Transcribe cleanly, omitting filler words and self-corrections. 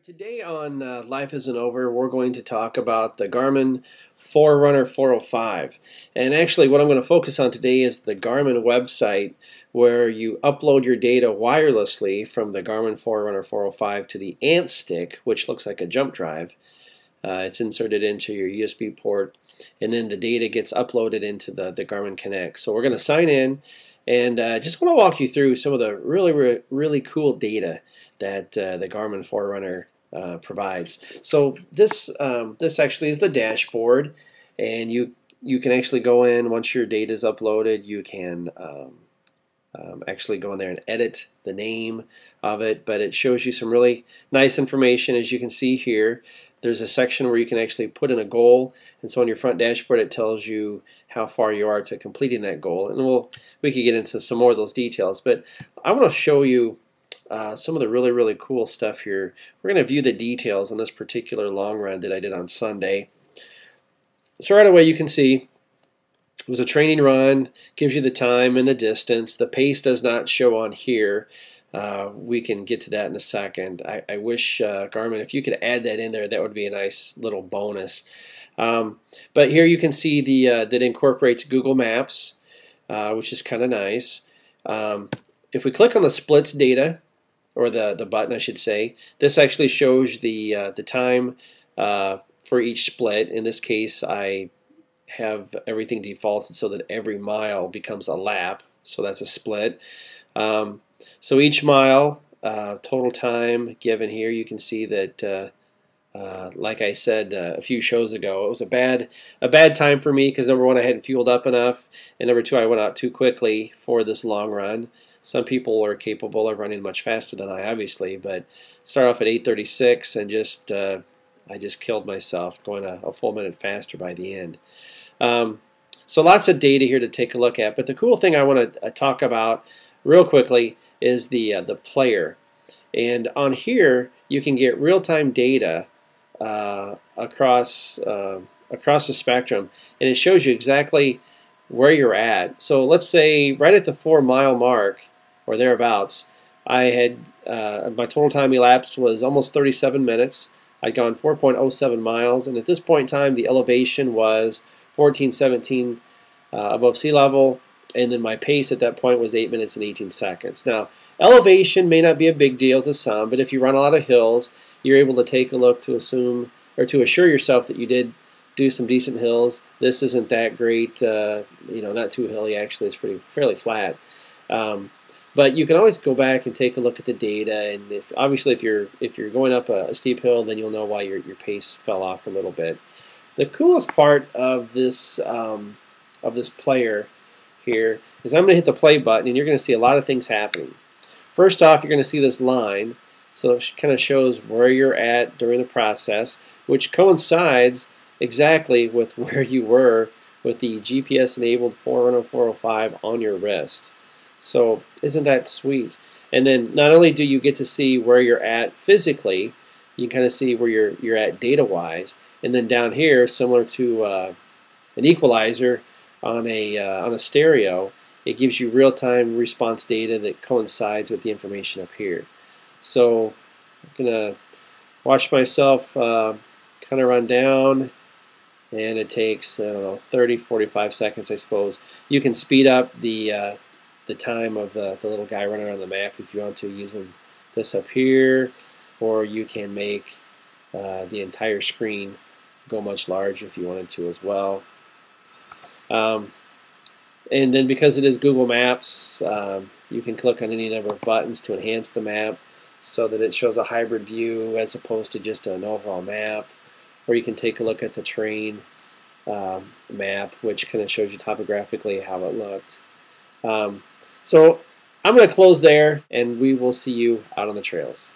Today on Life Isn't Over, we're going to talk about the Garmin Forerunner 405. And actually what I'm going to focus on today is the Garmin website where you upload your data wirelessly from the Garmin Forerunner 405 to the AntStick, which looks like a jump drive. It's inserted into your USB port, and then the data gets uploaded into the Garmin Connect. So we're going to sign in, and just want to walk you through some of the really cool data that the Garmin Forerunner provides. So this actually is the dashboard, and you can actually go in once your data is uploaded. You can actually go in there and edit the name of it, but it shows you some really nice information. As you can see here, there's a section where you can actually put in a goal, and so on your front dashboard it tells you how far you are to completing that goal, and we could get into some more of those details, but I want to show you some of the really cool stuff here. We're going to view the details on this particular long run that I did on Sunday. So right away you can see it was a training run, gives you the time and the distance. The pace does not show on here. We can get to that in a second. I wish Garmin, if you could add that in there, that would be a nice little bonus. But here you can see that incorporates Google Maps, which is kind of nice. If we click on the splits data, or the button I should say, this actually shows the time for each split. In this case I have everything defaulted so that every mile becomes a lap, so that's a split. So each mile total time given here, you can see that like I said a few shows ago, it was a bad time for me because number one, I hadn't fueled up enough, and number two, I went out too quickly for this long run. Some people are capable of running much faster than I, obviously, but start off at 8:36 and I just killed myself going a full minute faster by the end. So lots of data here to take a look at, but the cool thing I want to talk about real quickly is the player. And on here you can get real-time data across the spectrum, and it shows you exactly where you're at. So let's say right at the 4-mile mark or thereabouts, I had my total time elapsed was almost 37 minutes. I'd gone 4.07 miles, and at this point in time the elevation was 1417 above sea level, and then my pace at that point was 8 minutes and 18 seconds. Now, elevation may not be a big deal to some, but if you run a lot of hills, you're able to take a look to assume or to assure yourself that you did do some decent hills. This isn't that great, not too hilly actually. It's fairly flat. But you can always go back and take a look at the data, and obviously if you're going up a steep hill, then you'll know why your pace fell off a little bit. The coolest part of this player here is I'm going to hit the play button, and you're going to see a lot of things happening. First off, you're going to see this line, so it kind of shows where you're at during the process, which coincides exactly with where you were with the GPS-enabled Forerunner 405 on your wrist. So isn't that sweet? And then not only do you get to see where you're at physically, you can kind of see where you're at data-wise, and then down here, similar to an equalizer on a stereo, it gives you real-time response data that coincides with the information up here. So I'm gonna watch myself kind of run down, and it takes 30-45 seconds, I suppose. You can speed up the time of the little guy running around the map if you want to, using this up here, or you can make the entire screen go much larger if you wanted to as well. And then because it is Google Maps, you can click on any number of buttons to enhance the map so that it shows a hybrid view as opposed to just an overall map. Or you can take a look at the terrain map, which kind of shows you topographically how it looked. So I'm going to close there, and we will see you out on the trails.